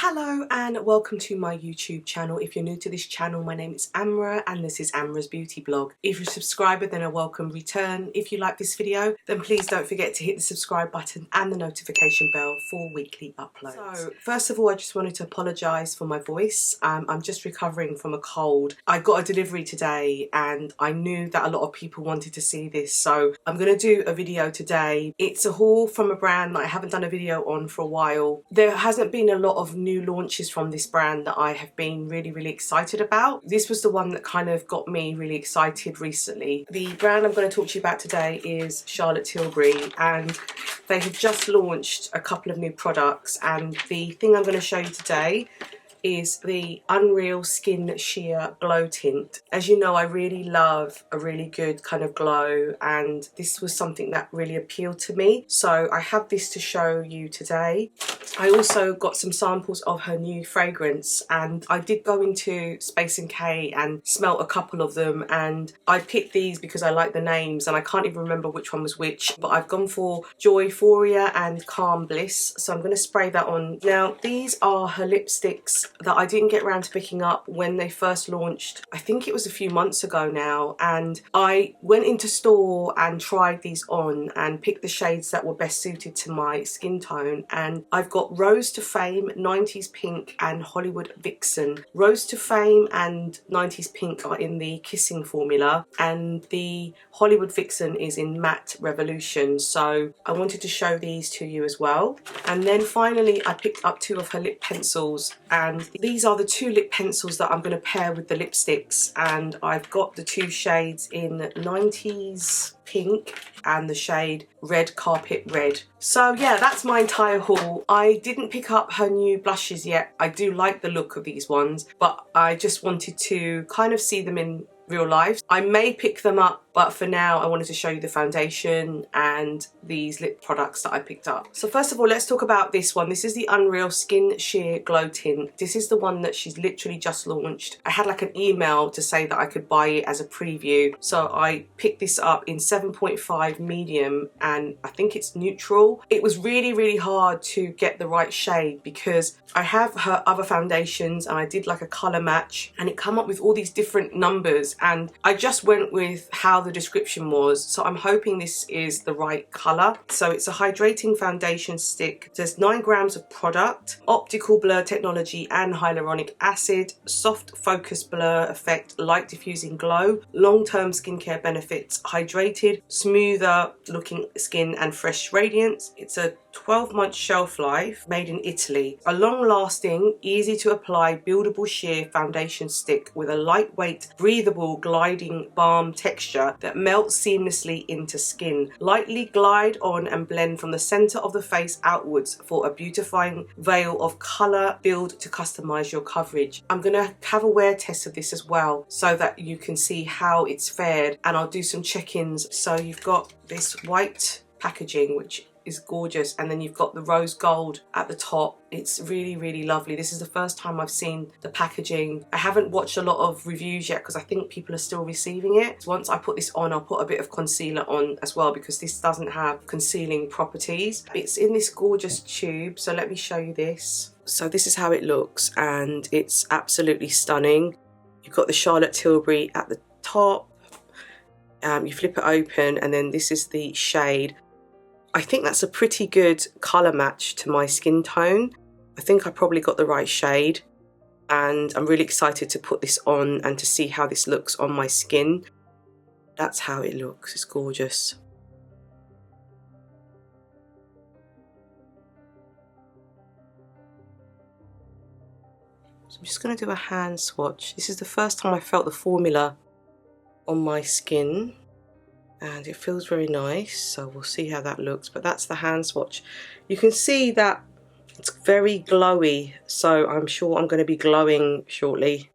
Hello and welcome to my YouTube channel. If you're new to this channel, my name is Amra and this is Amra's Beauty Blog. If you're a subscriber, then a welcome return. If you like this video, then please don't forget to hit the subscribe button and the notification bell for weekly uploads. So first of all, I just wanted to apologise for my voice. I'm just recovering from a cold. I got a delivery today and I knew that a lot of people wanted to see this, so I'm going to do a video today. It's a haul from a brand that I haven't done a video on for a while. There hasn't been a lot of new launches from this brand that I have been really excited about. This was the one that kind of got me really excited recently. The brand I'm going to talk to you about today is Charlotte Tilbury, and they have just launched a couple of new products, and the thing I'm going to show you today is the Unreal Skin Sheer Glow Tint. As you know, I really love a really good kind of glow, and this was something that really appealed to me. So I have this to show you today. I also got some samples of her new fragrance, and I did go into Spacenk and smelt a couple of them, and I picked these because I like the names and I can't even remember which one was which, but I've gone for JOYPHORIA and Calm Bliss, so I'm going to spray that on. Now these are her lipsticks that I didn't get around to picking up when they first launched. I think it was a few months ago now, and I went into store and tried these on and picked the shades that were best suited to my skin tone, and I've got Rose to Fame, 90s Pink and Hollywood VIXEN. Rose to Fame and 90s Pink are in the Kissing formula, and the Hollywood VIXEN is in Matte Revolution, so I wanted to show these to you as well. And then finally I picked up two of her lip pencils, and these are the two lip pencils that I'm going to pair with the lipsticks, and I've got the two shades in 90s Pink and the shade Red Carpet Red. So yeah, that's my entire haul. I didn't pick up her new blushes yet. I do like the look of these ones, but I just wanted to kind of see them in real life. I may pick them up, but for now I wanted to show you the foundation and these lip products that I picked up. So first of all, let's talk about this one. This is the Unreal Skin Sheer Glow Tint. This is the one that she's literally just launched. I had like an email to say that I could buy it as a preview, so I picked this up in 7.5 medium, and I think it's neutral. It was really hard to get the right shade because I have her other foundations and I did like a colour match, and it came up with all these different numbers, and I just went with how the description was, so I'm hoping this is the right colour. So it's a hydrating foundation stick. There's 9 grams of product, optical blur technology and hyaluronic acid, soft focus blur effect, light diffusing glow, long-term skincare benefits, hydrated, smoother looking skin and fresh radiance. It's a 12-month shelf life, made in Italy. A long-lasting, easy to apply, buildable sheer foundation stick with a lightweight, breathable, gliding balm texture that melts seamlessly into skin. Lightly glide on and blend from the center of the face outwards for a beautifying veil of color build to customize your coverage. I'm gonna have a wear test of this as well so that you can see how it's fared, and I'll do some check-ins. So you've got this white packaging, which is gorgeous, and then you've got the rose gold at the top. It's really lovely. This is the first time I've seen the packaging. I haven't watched a lot of reviews yet because I think people are still receiving it. Once I put this on, I'll put a bit of concealer on as well because this doesn't have concealing properties. It's in this gorgeous tube, so let me show you this. So this is how it looks, and it's absolutely stunning. You've got the Charlotte Tilbury at the top. You flip it open, and then this is the shade. I think that's a pretty good colour match to my skin tone. I think I probably got the right shade, and I'm really excited to put this on and to see how this looks on my skin. That's how it looks. It's gorgeous. So I'm just going to do a hand swatch. This is the first time I felt the formula on my skin, and it feels very nice, so we'll see how that looks. But that's the hand swatch. You can see that it's very glowy, so I'm sure I'm going to be glowing shortly.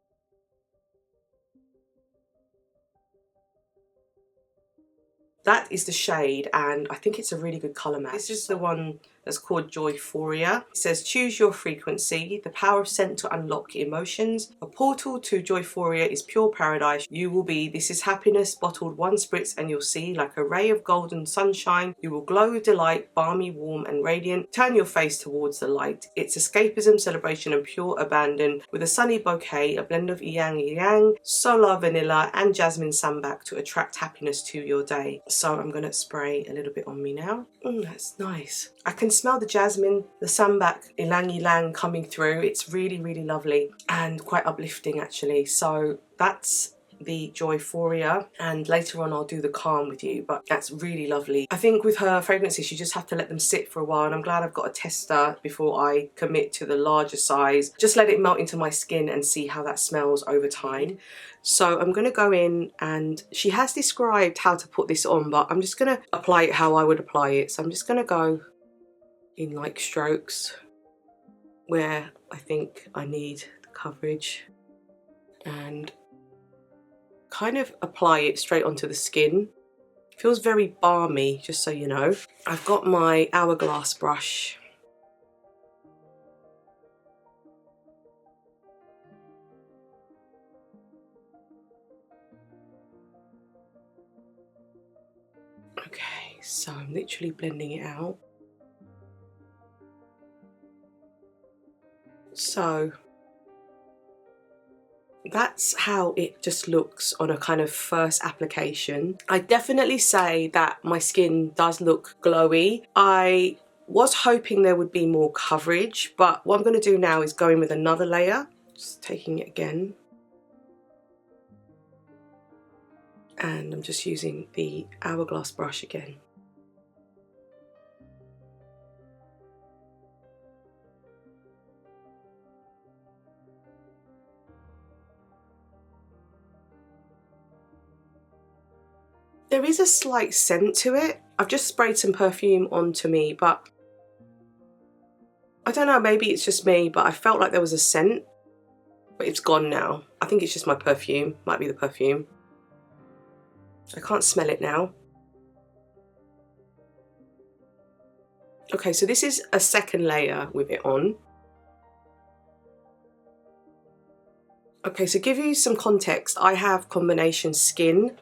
That is the shade, and I think it's a really good colour match. This is the one that's called JOYPHORIA. It says, choose your frequency, the power of scent to unlock emotions. A portal to JOYPHORIA is pure paradise. You will be, this is happiness, bottled one spritz and you'll see like a ray of golden sunshine. You will glow with delight, balmy, warm and radiant. Turn your face towards the light. It's escapism, celebration and pure abandon with a sunny bouquet, a blend of ylang, solar vanilla and jasmine sambac to attract happiness to your day. So I'm going to spray a little bit on me now. That's nice. I can smell the jasmine, the sambac, ylang coming through. It's really, really lovely and quite uplifting actually. So that's the JOYPHORIA, and later on I'll do the Calm with you, but that's really lovely. I think with her fragrances you just have to let them sit for a while, and I'm glad I've got a tester before I commit to the larger size. Just let it melt into my skin and see how that smells over time. So I'm going to go in, and she has described how to put this on, but I'm just going to apply it how I would apply it. So I'm just going to go in like strokes where I think I need the coverage and kind of apply it straight onto the skin. It feels very balmy, just so you know. I've got my hourglass brush. Okay, so I'm literally blending it out. So that's how it just looks on a kind of first application. I definitely say that my skin does look glowy. I was hoping there would be more coverage, but what I'm going to do now is go in with another layer. Just taking it again. And I'm just using the hourglass brush again. There is a slight scent to it. I've just sprayed some perfume onto me, but I don't know, maybe it's just me, but I felt like there was a scent, but it's gone now. I think it's just my perfume, might be the perfume. I can't smell it now. Okay, so this is a second layer with it on. Okay, so give you some context, I have combination skin.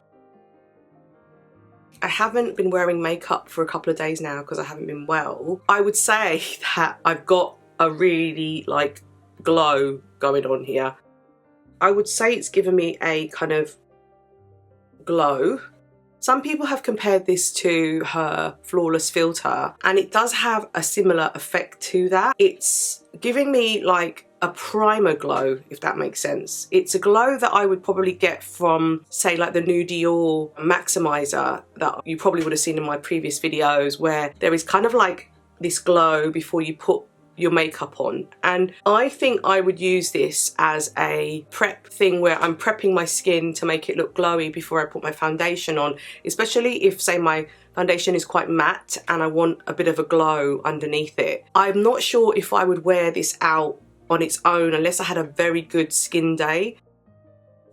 I haven't been wearing makeup for a couple of days now because I haven't been well. I would say that I've got a really like glow going on here. I would say it's given me a kind of glow. Some people have compared this to her Flawless filter, and it does have a similar effect to that. It's giving me like a primer glow, if that makes sense. It's a glow that I would probably get from, say, like the new Dior Maximizer that you probably would have seen in my previous videos, where there is kind of like this glow before you put your makeup on. And I think I would use this as a prep thing where I'm prepping my skin to make it look glowy before I put my foundation on, especially if, say, my foundation is quite matte and I want a bit of a glow underneath it. I'm not sure if I would wear this out on its own unless I had a very good skin day.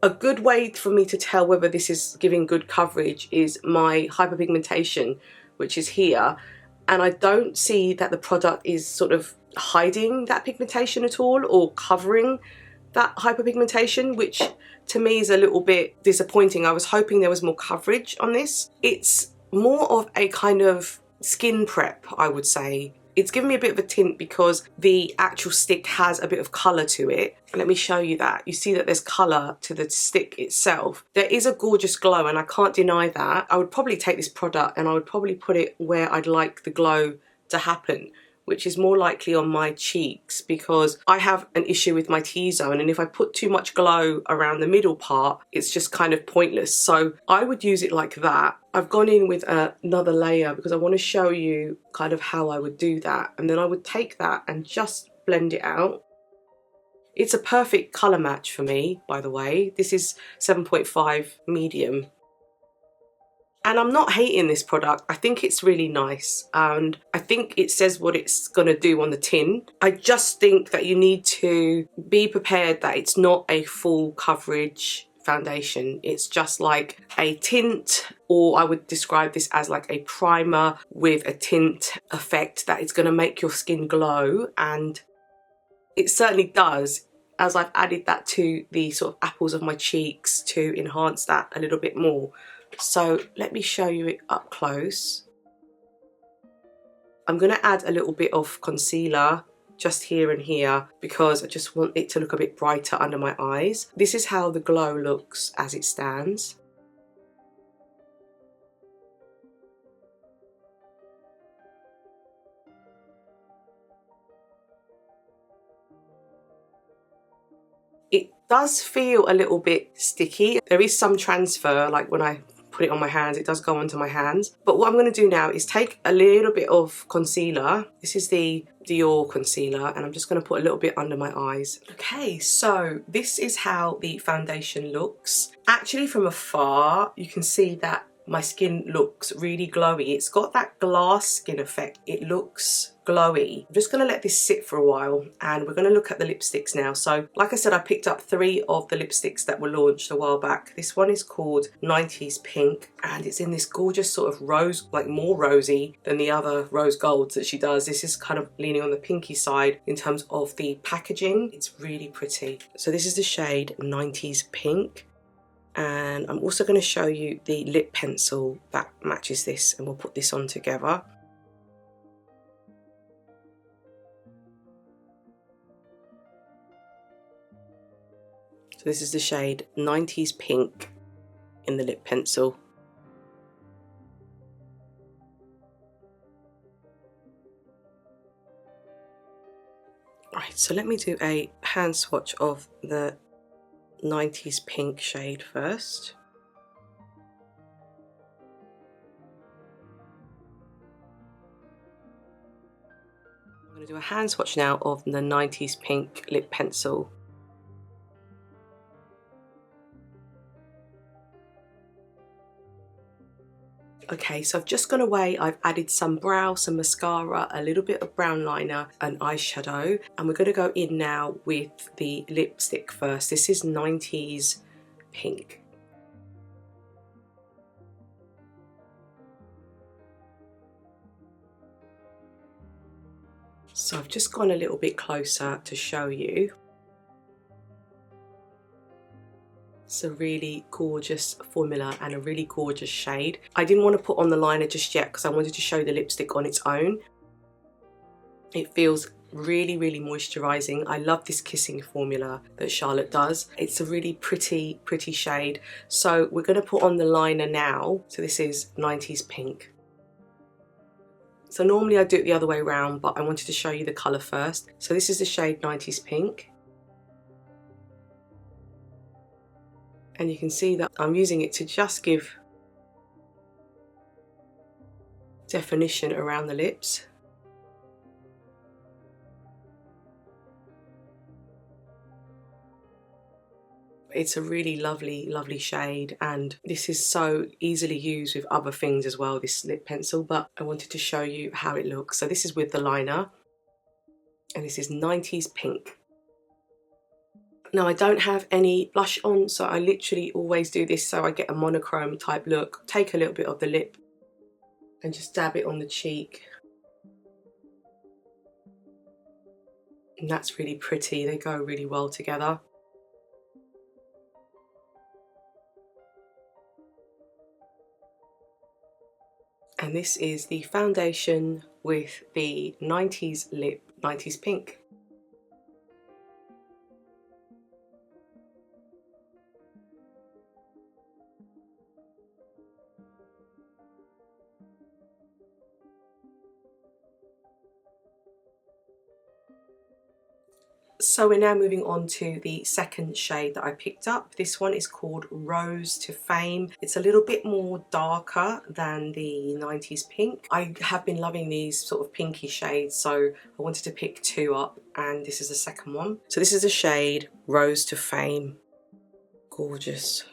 A good way for me to tell whether this is giving good coverage is my hyperpigmentation, which is here, and I don't see that the product is sort of hiding that pigmentation at all or covering that hyperpigmentation, which to me is a little bit disappointing. I was hoping there was more coverage on this. It's more of a kind of skin prep, I would say. It's given me a bit of a tint because the actual stick has a bit of colour to it. Let me show you that. You see that there's colour to the stick itself. There is a gorgeous glow and I can't deny that. I would probably take this product and I would probably put it where I'd like the glow to happen, which is more likely on my cheeks because I have an issue with my T-zone, and if I put too much glow around the middle part, it's just kind of pointless. So I would use it like that. I've gone in with another layer because I want to show you kind of how I would do that, and then I would take that and just blend it out. It's a perfect colour match for me, by the way. This is 7.5 medium. And I'm not hating this product. I think it's really nice and I think it says what it's going to do on the tin. I just think that you need to be prepared that it's not a full coverage foundation. It's just like a tint, or I would describe this as like a primer with a tint effect that is going to make your skin glow, and it certainly does, as I've added that to the sort of apples of my cheeks to enhance that a little bit more. So let me show you it up close. I'm going to add a little bit of concealer just here and here because I just want it to look a bit brighter under my eyes. This is how the glow looks as it stands. It does feel a little bit sticky. There is some transfer, like when I put it on my hands, it does go onto my hands. But what I'm going to do now is take a little bit of concealer. This is the Dior concealer, and I'm just going to put a little bit under my eyes. Okay, so this is how the foundation looks. Actually, from afar, you can see that my skin looks really glowy. It's got that glass skin effect. It looks glowy. I'm just going to let this sit for a while, and we're going to look at the lipsticks now. So like I said, I picked up 3 of the lipsticks that were launched a while back. This one is called 90s Pink, and it's in this gorgeous sort of rose, like more rosy than the other rose golds that she does. This is kind of leaning on the pinky side in terms of the packaging. It's really pretty. So this is the shade 90s Pink. And I'm also going to show you the lip pencil that matches this, and we'll put this on together. So this is the shade 90s Pink in the lip pencil. Right, so let me do a hand swatch of the 90s Pink shade first. I'm going to do a hand swatch now of the 90s Pink lip pencil. Okay, so I've just gone away, I've added some brow, some mascara, a little bit of brown liner and eyeshadow, and we're going to go in now with the lipstick first. This is 90s Pink. So I've just gone a little bit closer to show you. It's a really gorgeous formula and a really gorgeous shade. I didn't want to put on the liner just yet because I wanted to show the lipstick on its own. It feels really, really moisturising. I love this kissing formula that Charlotte does. It's a really pretty, pretty shade. So we're going to put on the liner now. So this is 90s Pink. So normally I do it the other way around, but I wanted to show you the colour first. So this is the shade 90s Pink. And you can see that I'm using it to just give definition around the lips. It's a really lovely, lovely shade, and this is so easily used with other things as well, this lip pencil, but I wanted to show you how it looks. So this is with the liner, and this is 90s Pink. Now I don't have any blush on, so I literally always do this so I get a monochrome type look. Take a little bit of the lip and just dab it on the cheek. And that's really pretty, they go really well together. And this is the foundation with the 90s lip, 90s Pink. So we're now moving on to the second shade that I picked up. This one is called Rose to Fame. It's a little bit more darker than the 90s Pink. I have been loving these sort of pinky shades, so I wanted to pick 2 up, and this is the second one. So this is the shade Rose to Fame. Gorgeous.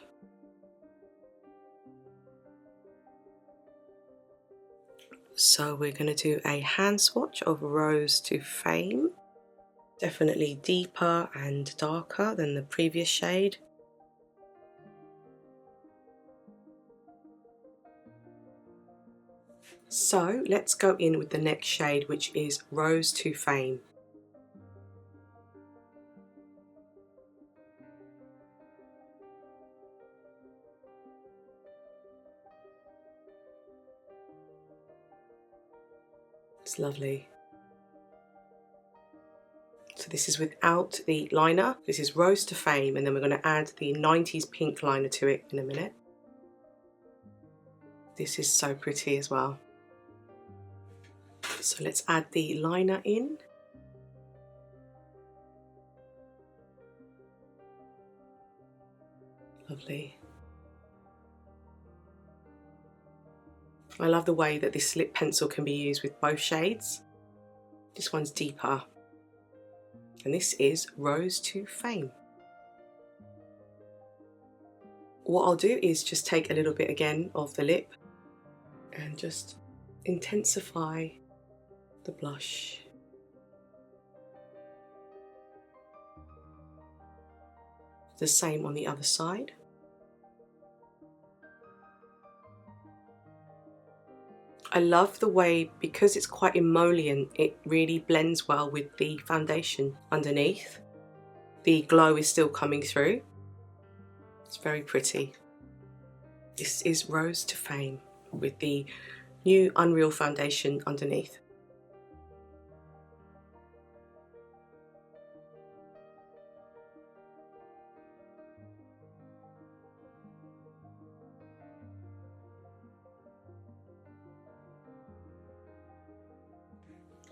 So we're going to do a hand swatch of Rose to Fame. Definitely deeper and darker than the previous shade. So let's go in with the next shade, which is Rose to Fame. It's lovely. So this is without the liner. This is Rose to Fame, and then we're going to add the 90s pink liner to it in a minute. This is so pretty as well. So let's add the liner in. Lovely. I love the way that this lip pencil can be used with both shades. This one's deeper. And this is Rose to Fame. What I'll do is just take a little bit again of the lip and just intensify the blush. The same on the other side. I love the way, because it's quite emollient, it really blends well with the foundation underneath. The glow is still coming through. It's very pretty. This is Rose to Fame with the new Unreal foundation underneath.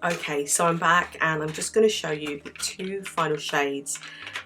Okay, so I'm back and I'm just going to show you the two final shades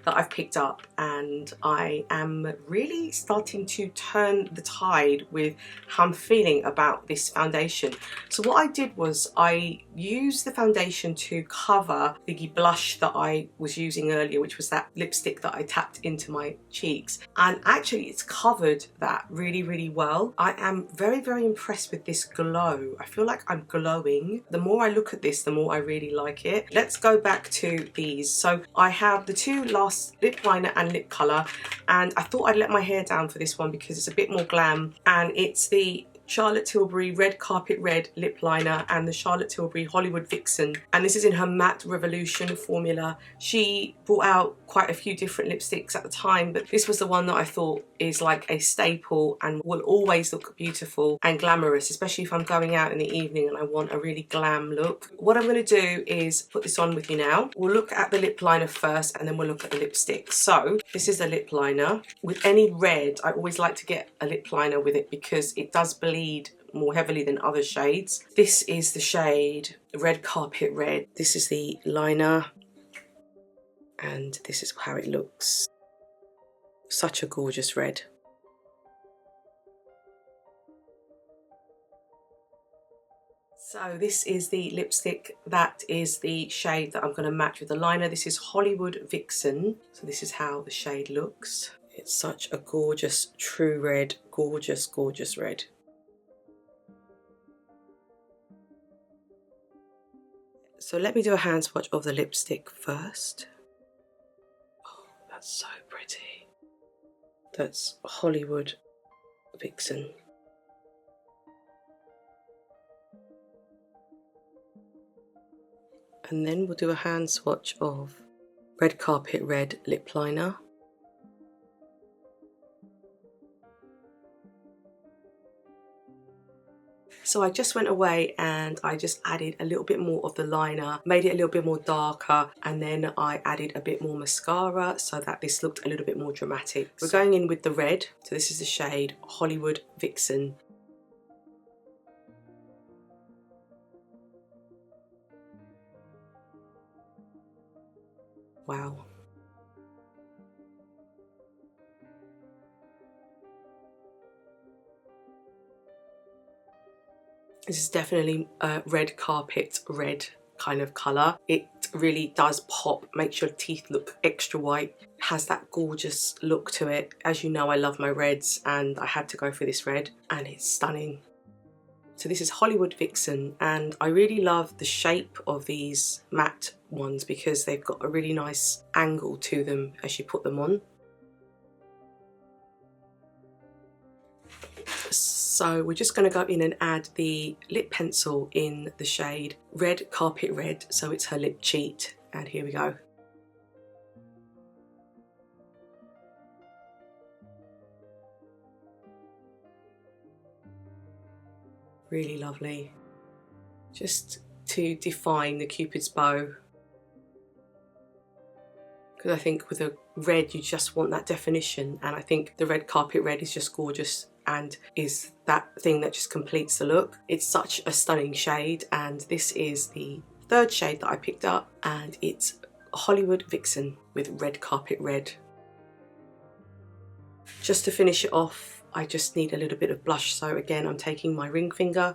that I've picked up, and I am really starting to turn the tide with how I'm feeling about this foundation. So what I did was I used the foundation to cover the blush that I was using earlier, which was that lipstick that I tapped into my cheeks, and actually it's covered that really, really well. I am very, very impressed with this glow. I feel like I'm glowing. The more I look at this, the more I really like it. Let's go back to these. So I have the two last lip liner and lip colour, and I thought I'd let my hair down for this one because it's a bit more glam, and it's the Charlotte Tilbury Red Carpet Red lip liner and the Charlotte Tilbury Hollywood Vixen, and this is in her Matte Revolution formula. She brought out quite a few different lipsticks at the time, but this was the one that I thought is like a staple and will always look beautiful and glamorous, especially if I'm going out in the evening and I want a really glam look. What I'm going to do is put this on with you now. We'll look at the lip liner first and then we'll look at the lipstick. So this is the lip liner. With any red, I always like to get a lip liner with it because it does bleed more heavily than other shades. This is the shade Red Carpet Red. This is the liner and this is how it looks. Such a gorgeous red. So this is the lipstick, that is the shade that I'm going to match with the liner. This is Hollywood Vixen. So this is how the shade looks. It's such a gorgeous true red, gorgeous, gorgeous red. So let me do a hand swatch of the lipstick first. Oh, that's so pretty. That's Hollywood Vixen. And then we'll do a hand swatch of Red Carpet Red lip liner. So I just went away and I just added a little bit more of the liner, made it a little bit more darker, and then I added a bit more mascara so that this looked a little bit more dramatic. We're going in with the red, so this is the shade Hollywood Vixen. Wow. This is definitely a red carpet red kind of colour. It really does pop, makes your teeth look extra white, has that gorgeous look to it. As you know, I love my reds and I had to go for this red and it's stunning. So this is Hollywood Vixen, and I really love the shape of these matte ones because they've got a really nice angle to them as you put them on. So we're just going to go in and add the lip pencil in the shade Red Carpet Red, so it's her lip cheat, and here we go. Really lovely, just to define the Cupid's bow, because I think with a red you just want that definition, and I think the Red Carpet Red is just gorgeous and is that thing that just completes the look. It's such a stunning shade, and this is the third shade that I picked up, and it's Hollywood Vixen with Red Carpet Red. Just to finish it off, I just need a little bit of blush, so again I'm taking my ring finger,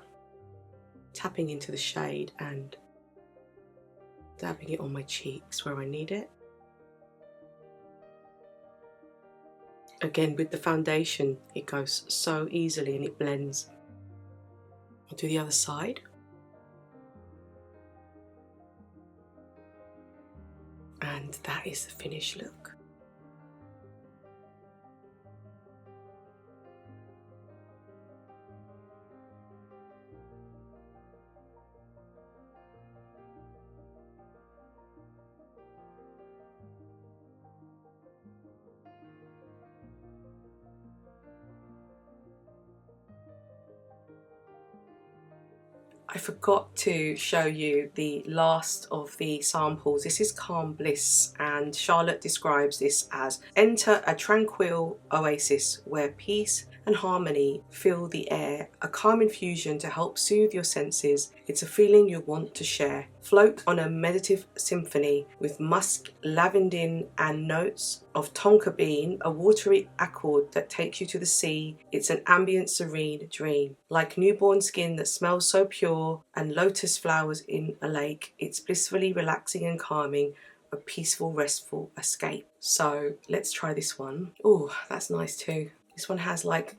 tapping into the shade and dabbing it on my cheeks where I need it. Again, with the foundation, it goes so easily and it blends. I'll do the other side. And that is the finished look. I forgot to show you the last of the samples. This is Calm Bliss, and Charlotte describes this as enter a tranquil oasis where peace and harmony fill the air, a calm infusion to help soothe your senses. It's a feeling you want to share. Float on a meditative symphony with musk, lavender and notes of tonka bean, a watery accord that takes you to the sea. It's an ambient, serene dream. Like newborn skin that smells so pure and lotus flowers in a lake, it's blissfully relaxing and calming, a peaceful, restful escape. So let's try this one. Oh, that's nice too. This one has like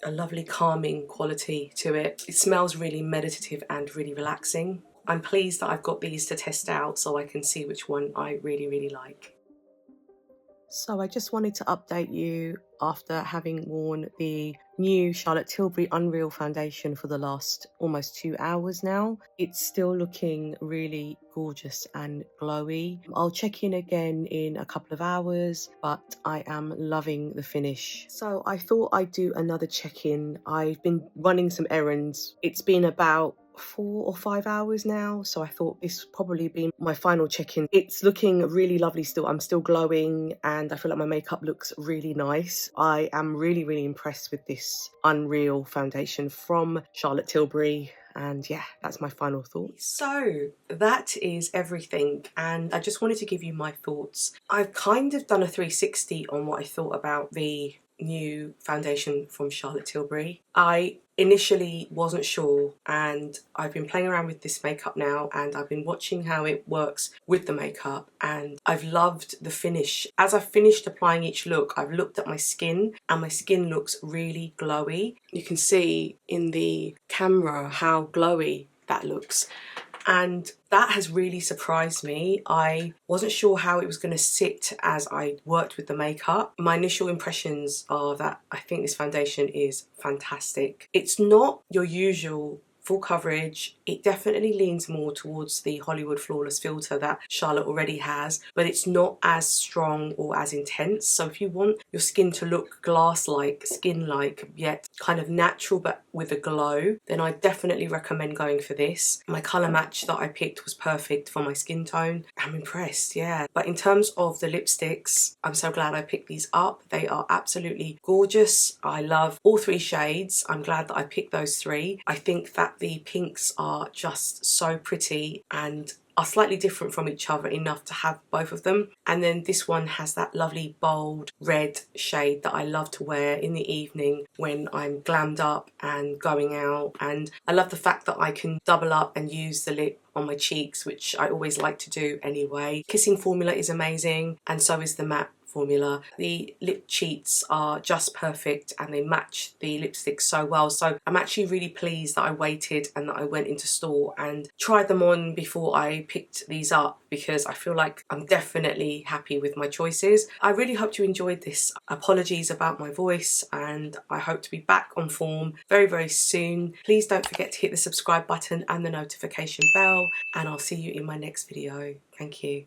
a lovely calming quality to it. It smells really meditative and really relaxing. I'm pleased that I've got these to test out so I can see which one I really, really like. So I just wanted to update you after having worn the new Charlotte Tilbury Unreal Foundation for the last almost 2 hours now. It's still looking really gorgeous and glowy. I'll check in again in a couple of hours, but I am loving the finish. So I thought I'd do another check-in. I've been running some errands. It's been about 4 or 5 hours now, so I thought this would probably be my final check-in. It's looking really lovely still. I'm still glowing and I feel like my makeup looks really nice. I am really, really impressed with this Unreal foundation from Charlotte Tilbury. And yeah, that's my final thoughts. So that is everything, and I just wanted to give you my thoughts. I've kind of done a 360 on what I thought about the new foundation from Charlotte Tilbury. I initially wasn't sure, and I've been playing around with this makeup now, and I've been watching how it works with the makeup, and I've loved the finish. As I've finished applying each look, I've looked at my skin, and my skin looks really glowy. You can see in the camera how glowy that looks, and that has really surprised me. I wasn't sure how it was going to sit as I worked with the makeup. My initial impressions are that I think this foundation is fantastic. It's not your usual full coverage. It definitely leans more towards the Hollywood Flawless filter that Charlotte already has, but it's not as strong or as intense. So if you want your skin to look glass-like, skin-like, yet kind of natural but with a glow, then I definitely recommend going for this. My colour match that I picked was perfect for my skin tone. I'm impressed, yeah. But in terms of the lipsticks, I'm so glad I picked these up. They are absolutely gorgeous. I love all 3 shades. I'm glad that I picked those 3. I think that the pinks are just so pretty and are slightly different from each other enough to have both of them. And then this one has that lovely bold red shade that I love to wear in the evening when I'm glammed up and going out. And I love the fact that I can double up and use the lip on my cheeks, which I always like to do anyway. Kissing formula is amazing, and so is the matte formula. The lip cheats are just perfect and they match the lipstick so well. So I'm actually really pleased that I waited and that I went into store and tried them on before I picked these up, because I feel like I'm definitely happy with my choices. I really hope you enjoyed this. Apologies about my voice, and I hope to be back on form very, very soon. Please don't forget to hit the subscribe button and the notification bell, and I'll see you in my next video. Thank you.